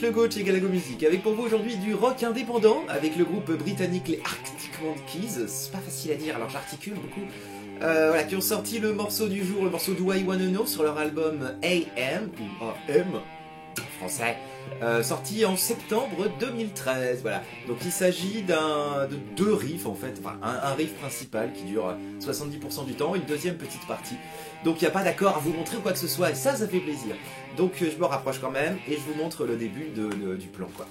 le GOAT chez Galago Music, avec pour vous aujourd'hui du rock indépendant, avec le groupe britannique les Arctic Monkeys, c'est pas facile à dire alors j'articule beaucoup, voilà, qui ont sorti le morceau du jour, le morceau Do I Wanna Know sur leur album AM, ou AM, en français, sorti en septembre 2013, voilà. Donc il s'agit de deux riffs en fait, enfin un riff principal qui dure 70% du temps, une deuxième petite partie. Donc il n'y a pas d'accord à vous montrer ou quoi que ce soit, et ça fait plaisir. Donc je me rapproche quand même, et je vous montre le début du plan, quoi.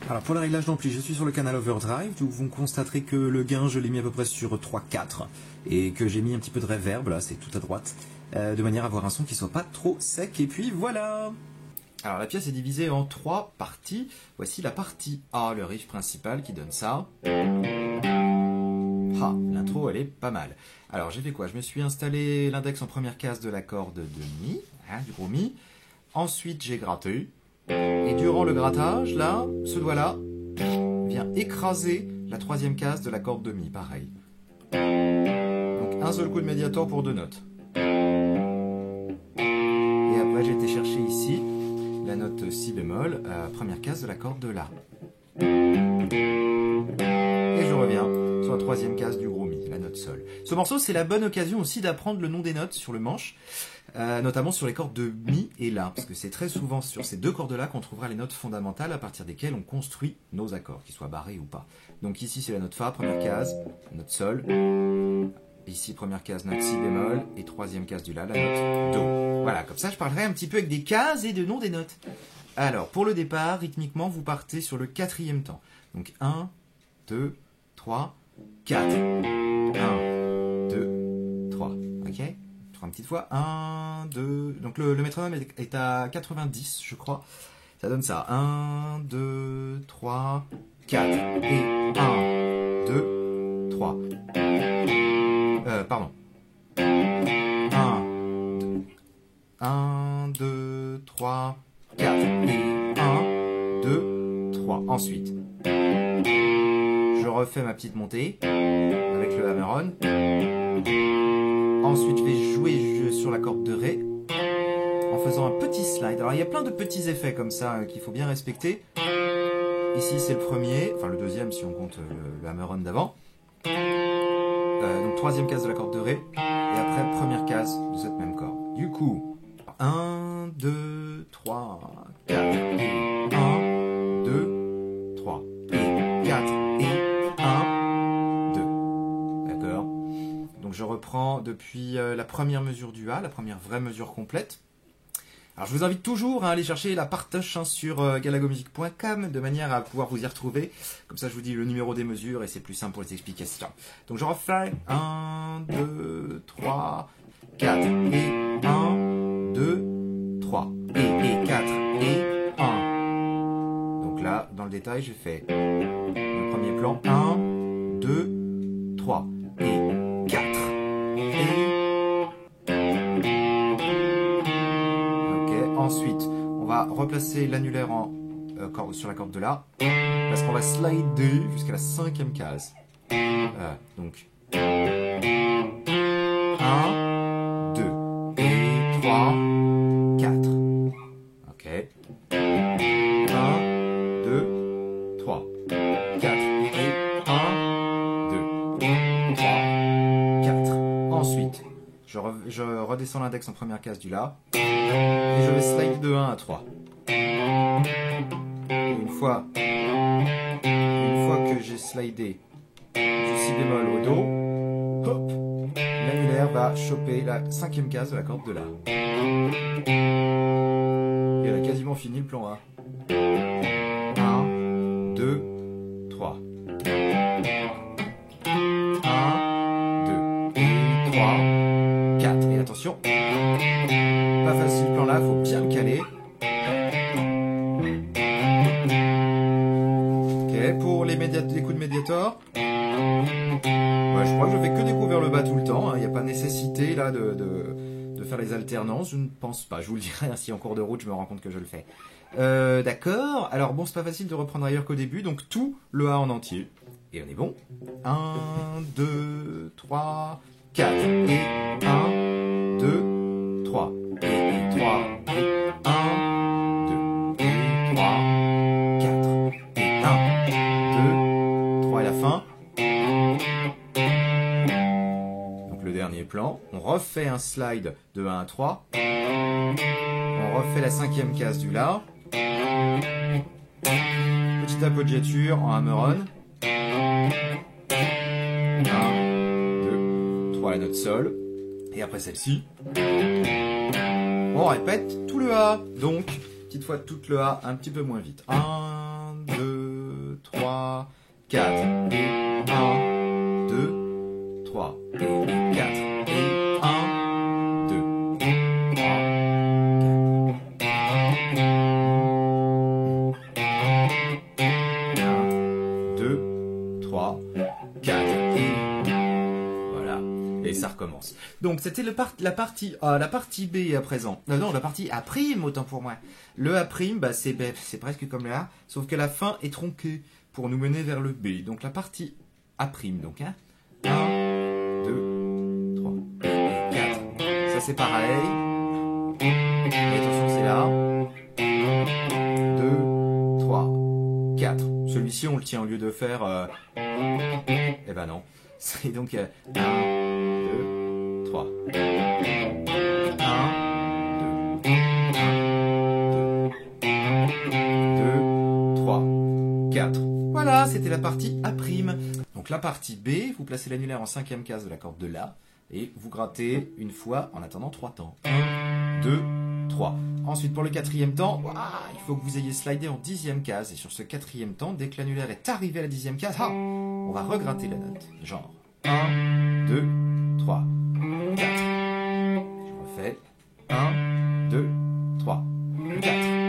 Alors pour le réglage d'ampli, je suis sur le canal Overdrive, où vous constaterez que le gain je l'ai mis à peu près sur 3-4, et que j'ai mis un petit peu de reverb, là c'est tout à droite, de manière à avoir un son qui soit pas trop sec, et puis voilà. Alors la pièce est divisée en 3 parties. Voici la partie A, le riff principal qui donne ça. Ah, l'intro elle est pas mal. Alors j'ai fait quoi? Je me suis installé l'index en première case de la corde de Mi, hein, du gros Mi. Ensuite j'ai gratté. Et durant le grattage, là, ce doigt-là vient écraser la troisième case de la corde de Mi, pareil. Donc un seul coup de médiator pour 2 notes. Et après j'ai été chercher ici la note Si bémol, première case de la corde de La. Et je reviens sur la troisième case du gros Mi, la note Sol. Ce morceau, c'est la bonne occasion aussi d'apprendre le nom des notes sur le manche, notamment sur les cordes de Mi et La, parce que c'est très souvent sur ces deux cordes-là qu'on trouvera les notes fondamentales à partir desquelles on construit nos accords, qu'ils soient barrés ou pas. Donc ici, c'est la note Fa, première case, note Sol. Ici, première case, note Si bémol, et troisième case du La, la note Do. Voilà, comme ça, je parlerai un petit peu avec des cases et de noms des notes. Alors, pour le départ, rythmiquement, vous partez sur le 4e temps. Donc, 1, 2, 3, 4. 1, 2, 3. Ok? Je ferai une petite fois. 1, 2... Donc, le métronome est à 90, je crois. Ça donne ça. 1, 2, 3, 4. Et 1, 2, 3. Pardon. 1, 2, 3, 4. Et 1, 2, 3. Ensuite, je refais ma petite montée avec le hammer-on. Ensuite, je vais jouer sur la corde de Ré en faisant un petit slide. Alors, il y a plein de petits effets comme ça qu'il faut bien respecter. Ici, c'est le premier, enfin le deuxième si on compte le hammer-on d'avant. Donc troisième case de la corde de Ré, et après première case de cette même corde. Du coup, 1, 2, 3, 4, et 1, 2, 3, et 4, et 1, 2. D'accord? Donc je reprends depuis la première mesure du A, la première vraie mesure complète. Alors je vous invite toujours à aller chercher la partage sur galagomusic.com de manière à pouvoir vous y retrouver. Comme ça je vous dis le numéro des mesures et c'est plus simple pour les explications. Donc je refais 1, 2, 3, 4 et 1, 2, 3 et 4 et 1. Donc là dans le détail j'ai fait le premier plan 1, 2, 3 et 4 et ensuite, on va replacer l'annulaire sur la corde de La, parce qu'on va slider jusqu'à la 5e case. Donc, 1, 2, et 3, 4. Ok. 1, 2, 3, 4. Et 1, 2, 3, 4. Ensuite, je redescends l'index en première case du La. Et je vais slide de 1 à 3. Et une fois que j'ai slidé du Si bémol au Do, hop, l'annulaire va choper la 5e case de la corde de La. Et elle a quasiment fini le plan A. 1, 2, 3. 1, 2, et 3, 4. Et attention, pas facile le plan là, faut bien le caler. Ok, pour les coups de médiator, ouais, je crois que je fais que découvrir le bas tout le temps, il n'y a pas nécessité là de faire les alternances, je ne pense pas, je vous le dirai, si en cours de route je me rends compte que je le fais. D'accord, alors bon, c'est pas facile de reprendre ailleurs qu'au début, donc tout le A en entier. Et on est bon. 1, 2, 3, 4, et 1, 2, 3, et 3, et 1, 2, et 3, Donc le dernier plan, on refait un slide de 1 à 3, on refait la 5e case du La, petite appoggiature en hammer-on, 1, 2, 3 la note Sol, et après celle-ci, on répète tout le A, donc petite fois tout le A un petit peu moins vite, 1, 2, 3, 4, et 1, 2, 3, et 4, et 1, 2, 3, 1, 2, 3, 4, et voilà, et ça recommence. Donc c'était la partie B à présent. Non, la partie A', autant pour moi. Le A', c'est presque comme le A, sauf que la fin est tronquée pour nous mener vers le B. Donc la partie A', donc 1, 2, 3, et 4. Ça c'est pareil. Et attention, c'est là. 2, 3, 4. Celui-ci on le tient au lieu de faire... Eh ben non. C'est donc 1, 2, 3. 4. Voilà, c'était la partie A'. Donc la partie B, vous placez l'annulaire en 5e case de la corde de La et vous grattez une fois en attendant 3 temps. 1, 2, 3. Ensuite pour le 4e temps, il faut que vous ayez slidé en 10e case et sur ce 4e temps, dès que l'annulaire est arrivé à la 10e case, on va regratter la note. Genre 1, 2, 3, 4. Je refais 1, 2, 3, 4.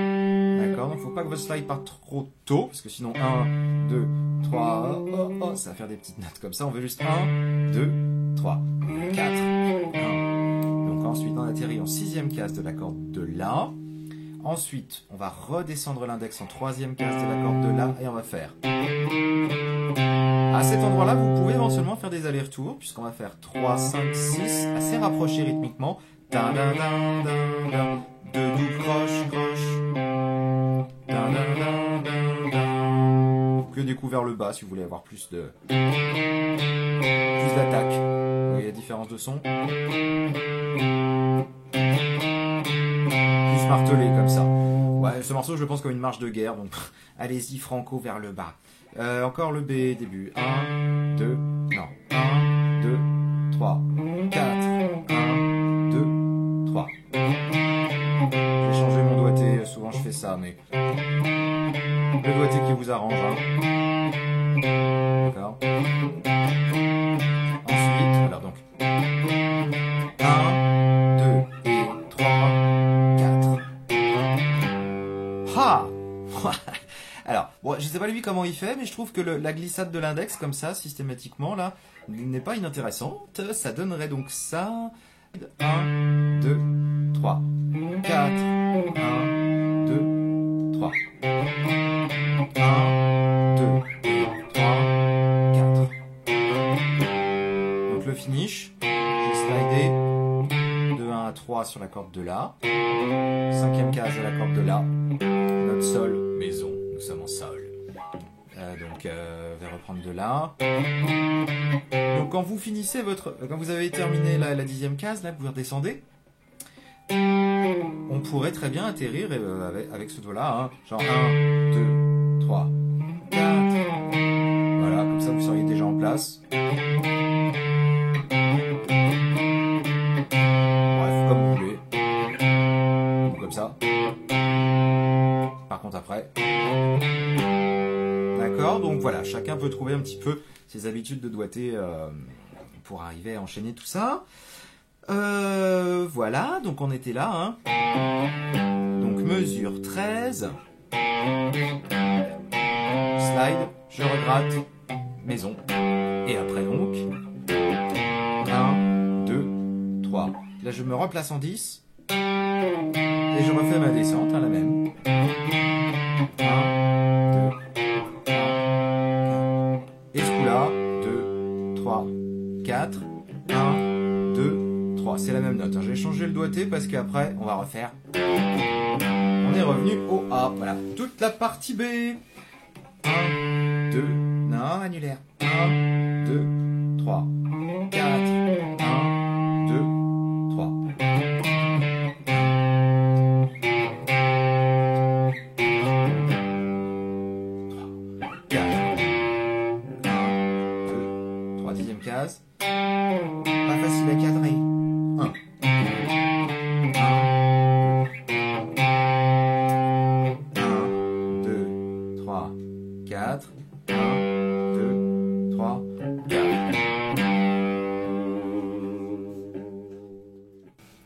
D'accord, donc faut pas que votre slide parte trop tôt, parce que sinon 1, 2, 3, ça va faire des petites notes comme ça. On veut juste 1, 2, 3, 4, 1. Donc ensuite on atterrit en 6e case de la corde de La. Ensuite, on va redescendre l'index en 3e case de la corde de La et on va faire. À cet endroit-là, vous pouvez éventuellement faire des allers-retours, puisqu'on va faire 3, 5, 6, assez rapprochés rythmiquement. Da, da, da, da, da. 2 doubles croches, croches. Da, da, da, da, da. Vous pouvez découvrir le bas si vous voulez avoir plus d'attaque. Vous voyez la différence de son? Plus martelé comme ça. Ouais, ce morceau, je le pense comme une marche de guerre, donc allez-y franco vers le bas. Encore le B début. 1, 2, non. 1, 2, 3, 4. 1, 2, 3. J'ai changé mon doigté, souvent je fais ça, mais le doigté qui vous arrange. Hein. D'accord. Ensuite, alors donc 1, 2 et 3, 4. Ha. Alors, bon, je sais pas lui comment il fait, mais je trouve que la glissade de l'index, comme ça, systématiquement, là, n'est pas inintéressante. Ça donnerait donc ça. 1, 2, 3, 4. 1, 2, 3. 1, 2, 3, 4. Donc le finish, j'ai slidé de 1 à 3 sur la corde de La. 5e case de la corde de La. Note Sol, maison. Nous sommes en Sol. Donc, je vais reprendre de là. Donc, quand vous finissez quand vous avez terminé la 10e case, là, vous redescendez. On pourrait très bien atterrir avec ce doigt-là. Hein. Genre 1, 2, 3, 4. Voilà, comme ça, vous seriez déjà en place. Bref, comme vous voulez. Ou comme ça. Par contre, après. D'accord, donc voilà, chacun peut trouver un petit peu ses habitudes de doigté pour arriver à enchaîner tout ça. Voilà, donc on était là. Hein. Donc mesure 13. Slide, je regratte, maison. Et après donc, 1, 2, 3. Là je me replace en 10. Et je refais ma descente, hein, la même. 1, 2, 3, 4. Et ce coup-là, 2, 3, 4, 1, 2, 3. C'est la même note. Hein. J'ai changé le doigté parce qu'après, on va refaire. On est revenu au A. Voilà, toute la partie B. 1, 2, non, annulaire. 1, 2, 3, 4, 1, 2, 3. 3, dixième case. Pas facile à cadrer. 1. 1, 2, 3, 4. 1, 2, 3, 4.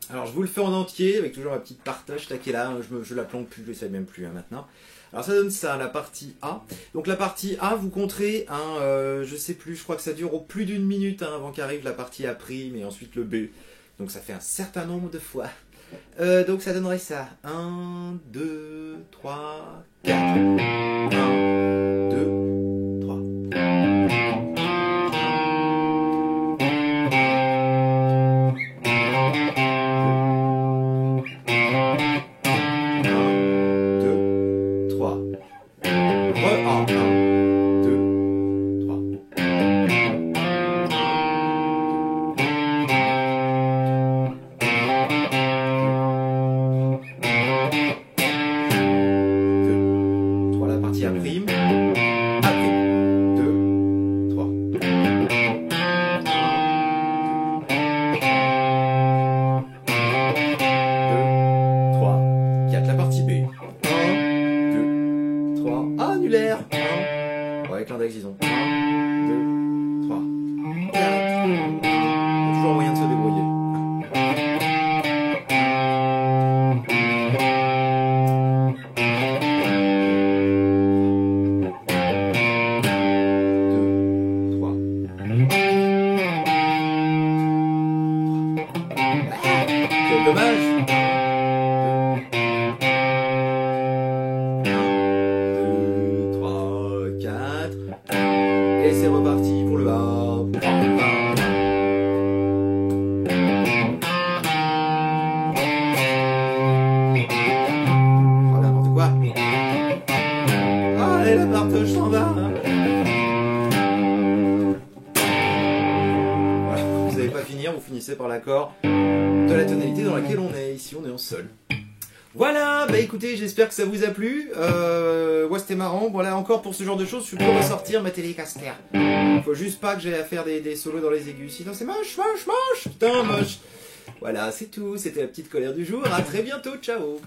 Alors je vous le fais en entier avec toujours ma petite partage qui est là, je la plante plus, je ne sais même plus maintenant. Alors ça donne ça, la partie A. Donc la partie A, vous compterez, je sais plus, je crois que ça dure au plus d'une minute avant qu'arrive la partie A' et ensuite le B. Donc ça fait un certain nombre de fois. Donc ça donnerait ça. 1, 2, 3, 4. 1, 2, 3. Annulaire. Avec l'index, disons. 1, 2, 3, 4. Il y a toujours moyen de se débrouiller. 2, 3. Quel dommage. 1, 2, 3, 4. Et c'est reparti pour le A. Oh, n'importe quoi. Allez, la partage s'en va. Voilà, vous n'allez pas finir, vous finissez par l'accord de la tonalité dans laquelle on est. Ici, on est en sol. Voilà, bah écoutez, j'espère que ça vous a plu. Ouais, c'était marrant. Voilà, encore pour ce genre de choses, je peux ressortir ma Telecaster. Faut juste pas que j'aie à faire des solos dans les aigus, sinon c'est moche, moche, moche. Putain, moche. Voilà, c'est tout. C'était la petite colère du jour. À très bientôt, ciao.